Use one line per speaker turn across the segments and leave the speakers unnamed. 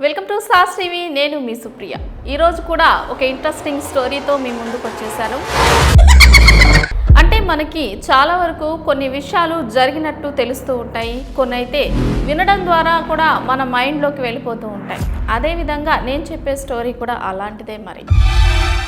Welcome to sauce TV. నేను మీ సుప్రియ. ఈరోజు కూడా ఒక ఇంట్రెస్టింగ్ స్టోరీతో మీ ముందుకు వచ్చేసాను. అంటే మనకి చాలా వరకు కొన్ని విషయాలు జరిగినట్టు తెలుస్తూ ఉంటాయి, కొన్ని అయితే వినడం ద్వారా కూడా మన మైండ్లోకి వెళ్ళిపోతూ ఉంటాయి. అదేవిధంగా నేను చెప్పే స్టోరీ కూడా అలాంటిదే. మరి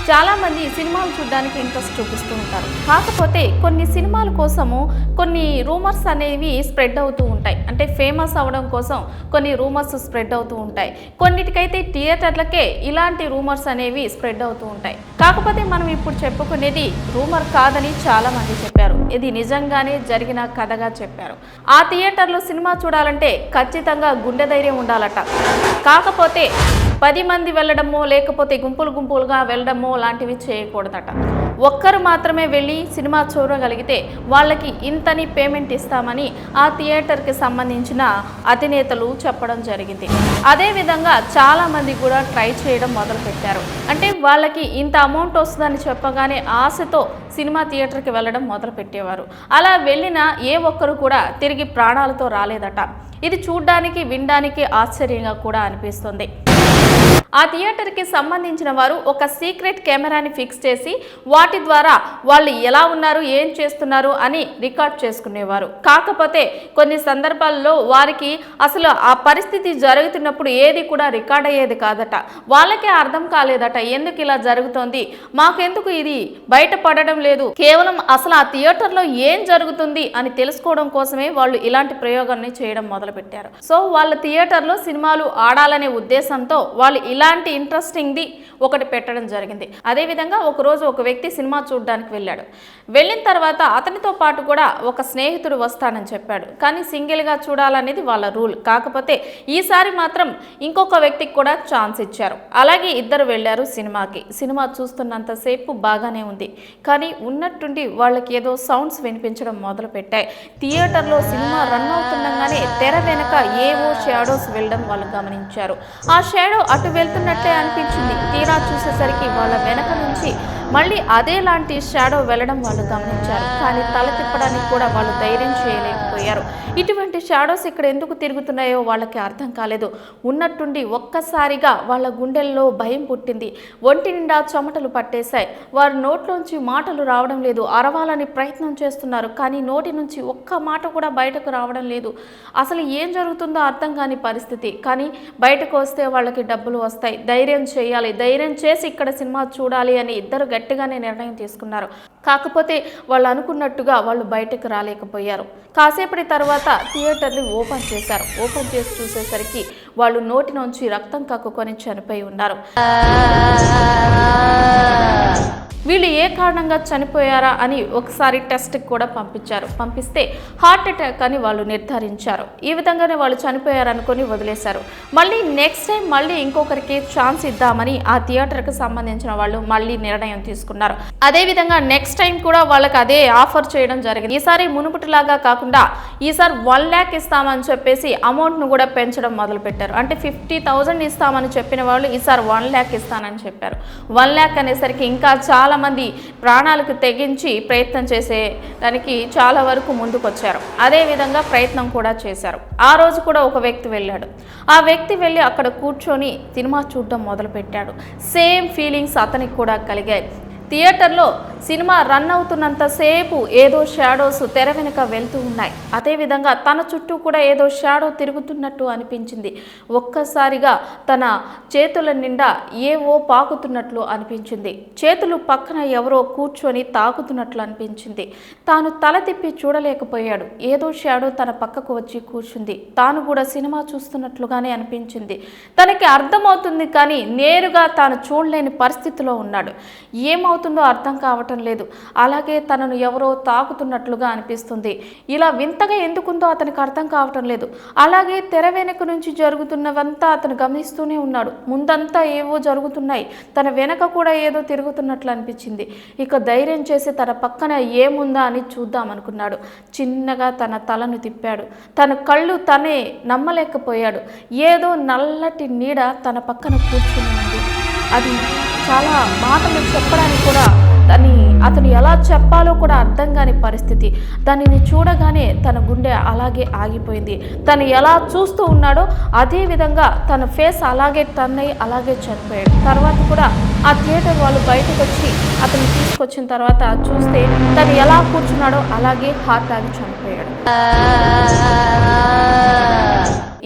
చాలామంది సినిమాలు చూడడానికి ఇంట్రెస్ట్ చూపిస్తూ ఉంటారు. కాకపోతే కొన్ని సినిమాల కోసము కొన్ని రూమర్స్ అనేవి స్ప్రెడ్ అవుతూ ఉంటాయి. అంటే ఫేమస్ అవ్వడం కోసం కొన్ని రూమర్స్ స్ప్రెడ్ అవుతూ ఉంటాయి. కొన్నిటికైతే థియేటర్లకే ఇలాంటి రూమర్స్ అనేవి స్ప్రెడ్ అవుతూ ఉంటాయి. కాకపోతే మనం ఇప్పుడు చెప్పుకునేది రూమర్ కాదని చాలామంది చెప్పారు. ఇది నిజంగానే జరిగిన కథగా చెప్పారు. ఆ థియేటర్లో సినిమా చూడాలంటే ఖచ్చితంగా గుండె ధైర్యం ఉండాలట. కాకపోతే 10 మంది వెళ్ళడమో లేకపోతే గుంపులుగా వెళ్ళడమో లాంటివి చేయకూడదట. ఒక్కరు మాత్రమే వెళ్ళి సినిమా చూడగలిగితే వాళ్ళకి ఇంతని పేమెంట్ ఇస్తామని ఆ థియేటర్కి సంబంధించిన అధినేతలు చెప్పడం జరిగింది. అదేవిధంగా చాలామంది కూడా ట్రై చేయడం మొదలుపెట్టారు. అంటే వాళ్ళకి ఇంత అమౌంట్ వస్తుందని చెప్పగానే ఆశతో సినిమా థియేటర్కి వెళ్ళడం మొదలుపెట్టేవారు. అలా వెళ్ళిన ఏ ఒక్కరు కూడా తిరిగి ప్రాణాలతో రాలేదట. ఇది చూడ్డానికి వినడానికి ఆశ్చర్యంగా కూడా అనిపిస్తుంది. ఆ థియేటర్కి సంబంధించిన వారు ఒక సీక్రెట్ కెమెరాని ఫిక్స్ చేసి వాటి ద్వారా వాళ్ళు ఎలా ఉన్నారు, ఏం చేస్తున్నారు అని రికార్డ్ చేసుకునేవారు. కాకపోతే కొన్ని సందర్భాల్లో వారికి అసలు ఆ పరిస్థితి జరుగుతున్నప్పుడు ఏది కూడా రికార్డ్ అయ్యేది కాదట. వాళ్ళకే అర్థం కాలేదట, ఎందుకు ఇలా జరుగుతోంది, మాకెందుకు ఇది బయటపడడం లేదు, కేవలం అసలు ఆ థియేటర్లో ఏం జరుగుతుంది అని తెలుసుకోవడం కోసమే వాళ్ళు ఇలాంటి ప్రయోగాన్ని చేయడం మొదలుపెట్టారు. సో వాళ్ళ థియేటర్లో సినిమాలు ఆడాలనే ఉద్దేశంతో వాళ్ళు ఇలాంటి ఇంట్రెస్టింగ్ది ఒకటి పెట్టడం జరిగింది. అదేవిధంగా ఒకరోజు ఒక వ్యక్తి సినిమా చూడడానికి వెళ్ళాడు. వెళ్ళిన తర్వాత అతనితో పాటు కూడా ఒక స్నేహితుడు వస్తానని చెప్పాడు. కానీ సింగిల్గా చూడాలనేది వాళ్ళ రూల్. కాకపోతే ఈసారి మాత్రం ఇంకొక వ్యక్తికి కూడా ఛాన్స్ ఇచ్చారు. అలాగే ఇద్దరు వెళ్ళారు సినిమాకి. సినిమా చూస్తున్నంతసేపు బాగానే ఉంది. కానీ ఉన్నట్టుండి వాళ్ళకి ఏదో సౌండ్స్ వినిపించడం మొదలు పెట్టాయి. థియేటర్లో సినిమా రన్ అవుతుండగానే తెర వెనక ఏవో షాడోస్ వెళ్ళడం వాళ్ళు గమనించారు. ఆ షాడో అటు వెళ్తున్నట్లే అనిపించింది. తీరా చూసేసరికి వాళ్ళ వెనక నుంచి మళ్ళీ అదేలాంటి షాడో వెళ్ళడం వాళ్ళు గమనించారు. కానీ తల తిప్పడానికి కూడా వాళ్ళు ధైర్యం చేయలేకపోయారు. ఇటువంటి షాడోస్ ఇక్కడ ఎందుకు తిరుగుతున్నాయో వాళ్ళకి అర్థం కాలేదు. ఉన్నట్టుండి ఒక్కసారిగా వాళ్ళ గుండెల్లో భయం పుట్టింది. ఒంటి నిండా చెమటలు పట్టేశాయి. వారి నోట్లోంచి మాటలు రావడం లేదు. అరవాలని ప్రయత్నం చేస్తున్నారు, కానీ నోటి నుంచి ఒక్క మాట కూడా బయటకు రావడం లేదు. అసలు ఏం జరుగుతుందో అర్థం కాని పరిస్థితి. కానీ బయటకు వస్తే వాళ్ళకి డబ్బులు వస్తాయి, ధైర్యం చేయాలి, ధైర్యం చేసి ఇక్కడ సినిమా చూడాలి అని ఇద్దరు గట్టిగానే నిర్ణయం తీసుకున్నారు. కాకపోతే వాళ్ళు అనుకున్నట్టుగా వాళ్ళు బయటకు రాలేకపోయారు. కాసేపటి తర్వాత థియేటర్ని ఓపెన్ చేశారు. ఓపెన్ చేసి చూసేసరికి వాళ్ళు నోటి నుంచి రక్తం కక్కుకొని చనిపోయి ఉన్నారు. వీళ్ళు ఏ కారణంగా చనిపోయారా అని ఒకసారి టెస్ట్కి కూడా పంపించారు. పంపిస్తే హార్ట్ అటాక్ అని వాళ్ళు నిర్ధారించారు. ఈ విధంగానే వాళ్ళు చనిపోయారనుకొని వదిలేశారు. మళ్ళీ నెక్స్ట్ టైం మళ్ళీ ఇంకొకరికి ఛాన్స్ ఇద్దామని ఆ థియేటర్కి సంబంధించిన వాళ్ళు మళ్ళీ నిర్ణయం తీసుకున్నారు. అదేవిధంగా నెక్స్ట్ టైం కూడా వాళ్ళకి అదే ఆఫర్ చేయడం జరిగింది. ఈసారి మునుపటిలాగా కాకుండా ఈసారి 1 lakh ఇస్తామని చెప్పేసి అమౌంట్ను కూడా పెంచడం మొదలుపెట్టారు. అంటే 50,000 ఇస్తామని చెప్పిన వాళ్ళు ఈసారి 1 lakh ఇస్తానని చెప్పారు. 1 lakh అనేసరికి ఇంకా చాలా మంది ప్రాణాలకు తెగించి ప్రయత్నం చేసేదానికి చాలా వరకు ముందుకొచ్చారు. అదేవిధంగా ప్రయత్నం కూడా చేశారు. ఆ రోజు కూడా ఒక వ్యక్తి వెళ్ళాడు. ఆ వ్యక్తి వెళ్ళి అక్కడ కూర్చొని సినిమా చూడడం మొదలుపెట్టాడు. సేమ్ ఫీలింగ్స్ అతనికి కూడా కలిగాయి. థియేటర్లో సినిమా రన్ అవుతున్నంతసేపు ఏదో షాడోస్ తెర వెనుక వెళ్తూ ఉన్నాయి. అదేవిధంగా తన చుట్టూ కూడా ఏదో షాడో తిరుగుతున్నట్టు అనిపించింది. ఒక్కసారిగా తన చేతుల నిండా ఏవో పాకుతున్నట్లు అనిపించింది. చేతులు పక్కన ఎవరో కూర్చొని తాకుతున్నట్లు అనిపించింది. తాను తల తిప్పి చూడలేకపోయాడు. ఏదో షాడో తన పక్కకు వచ్చి కూర్చుంది. తాను కూడా సినిమా చూస్తున్నట్లుగానే అనిపించింది. తనకి అర్థమవుతుంది, కానీ నేరుగా తాను చూడలేని పరిస్థితిలో ఉన్నాడు. ఏమవుతుందో అర్థం కావటం లేదు. అలాగే తనను ఎవరో తాకుతున్నట్లుగా అనిపిస్తుంది. ఇలా వింతగా ఎందుకుందో అతనికి అర్థం కావటం లేదు. అలాగే తెర వెనక నుంచి జరుగుతున్నవంతా అతను గమనిస్తూనే ఉన్నాడు. ముందంతా ఏవో జరుగుతున్నాయి, తన వెనక కూడా ఏదో తిరుగుతున్నట్లు అనిపించింది. ఇక ధైర్యం చేసి తన పక్కన ఏముందా అని చూద్దామనుకున్నాడు. చిన్నగా తన తలను తిప్పాడు. తన కళ్ళు తనే నమ్మలేకపోయాడు. ఏదో నల్లటి నీడ తన పక్కన కూర్చుని ఉంది. అది చాలా మాటలు చెప్పడానికి కూడా అతను ఎలా చెప్పాలో కూడా అర్థం కాని పరిస్థితి. దానిని చూడగానే తన గుండె అలాగే ఆగిపోయింది. తను ఎలా చూస్తూ ఉన్నాడో అదే విధంగా తన ఫేస్ అలాగే టర్న్ అయ్యి అలాగే చనిపోయాడు. తర్వాత కూడా ఆ థియేటర్ వాళ్ళు బయటకు వచ్చి అతను తీసుకొచ్చిన తర్వాత చూస్తే తను ఎలా కూర్చున్నాడో అలాగే హార్ట్ ఆగి చనిపోయాడు.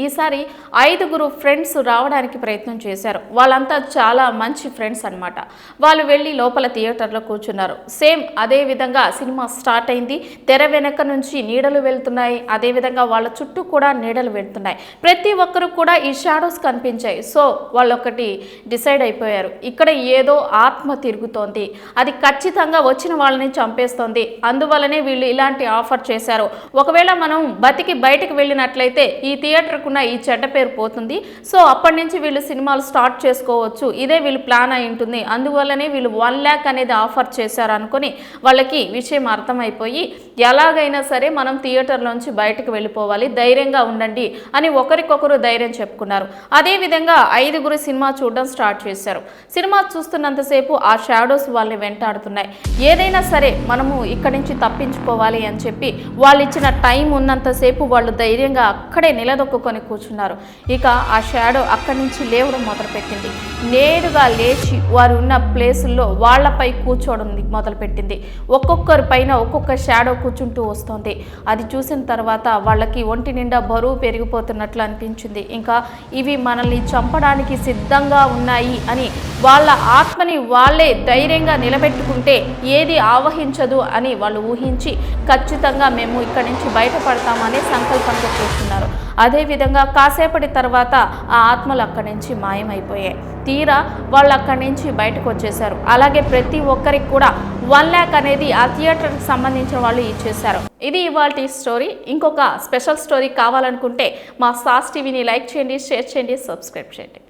ఈసారి 5గురు ఫ్రెండ్స్ రావడానికి ప్రయత్నం చేశారు. వాళ్ళంతా చాలా మంచి ఫ్రెండ్స్ అన్నమాట. వాళ్ళు వెళ్ళి లోపల థియేటర్లో కూర్చున్నారు. సేమ్ అదే విధంగా సినిమా స్టార్ట్ అయింది. తెర వెనక నుంచి నీడలు వెళ్తున్నాయి. అదేవిధంగా వాళ్ళ చుట్టూ కూడా నీడలు వెళ్తున్నాయి. ప్రతి ఒక్కరు కూడా ఈ షాడోస్ కనిపించాయి. సో వాళ్ళు ఒకటి డిసైడ్ అయిపోయారు, ఇక్కడ ఏదో ఆత్మ తిరుగుతోంది, అది ఖచ్చితంగా వచ్చిన వాళ్ళని చంపేస్తోంది. అందువల్లనే వీళ్ళు ఇలాంటి ఆఫర్ చేశారు. ఒకవేళ మనం బతికి బయటకు వెళ్ళినట్లయితే ఈ థియేటర్ ఈ చెడ్డ పేరు పోతుంది. సో అప్పటి నుంచి వీళ్ళు సినిమాలు స్టార్ట్ చేసుకోవచ్చు, ఇదే వీళ్ళు ప్లాన్ అయి ఉంటుంది. అందువల్లనే వీళ్ళు 1 lakh అనేది ఆఫర్ చేశారు అనుకుని వాళ్ళకి విషయం అర్థమైపోయి ఎలాగైనా సరే మనం థియేటర్లోంచి బయటకు వెళ్ళిపోవాలి, ధైర్యంగా ఉండండి అని ఒకరికొకరు ధైర్యం చెప్పుకున్నారు. అదేవిధంగా 5గురు సినిమా చూడడం స్టార్ట్ చేశారు. సినిమా చూస్తున్నంతసేపు ఆ షాడోస్ వాళ్ళని వెంటాడుతున్నాయి. ఏదైనా సరే మనము ఇక్కడి నుంచి తప్పించుకోవాలి అని చెప్పి వాళ్ళు ఇచ్చిన టైం ఉన్నంతసేపు వాళ్ళు ధైర్యంగా అక్కడే నిలదొక్కుని కూర్చున్నారు. ఇక ఆ షాడో అక్కడి నుంచి లేవడం మొదలుపెట్టింది. నేరుగా లేచి వారు ఉన్న ప్లేసుల్లో వాళ్లపై కూర్చోవడం మొదలుపెట్టింది. ఒక్కొక్కరి పైన ఒక్కొక్క షాడో కూర్చుంటూ వస్తుంది. అది చూసిన తర్వాత వాళ్ళకి ఒంటి నిండా బరువు పెరిగిపోతున్నట్లు అనిపించింది. ఇంకా ఇవి మనల్ని చంపడానికి సిద్ధంగా ఉన్నాయి అని వాళ్ళ ఆత్మని వాళ్ళే ధైర్యంగా నిలబెట్టుకుంటే ఏది ఆవహించదు అని వాళ్ళు ఊహించి ఖచ్చితంగా మేము ఇక్కడి నుంచి బయటపడతామనే సంకల్పంతో కూర్చున్నారు. అదేవిధంగా కాసేపటి తర్వాత ఆ ఆత్మలు అక్కడి నుంచి మాయమైపోయాయి. తీరా వాళ్ళు అక్కడి నుంచి బయటకు వచ్చేశారు. అలాగే ప్రతి ఒక్కరికి కూడా 1 lakh అనేది ఆ థియేటర్కి సంబంధించిన వాళ్ళు ఇచ్చేశారు. ఇది ఇవాల్టి స్టోరీ. ఇంకొక స్పెషల్ స్టోరీ కావాలనుకుంటే మా సాస్ టీవీని లైక్ చేయండి, షేర్ చేయండి, సబ్స్క్రైబ్ చేయండి.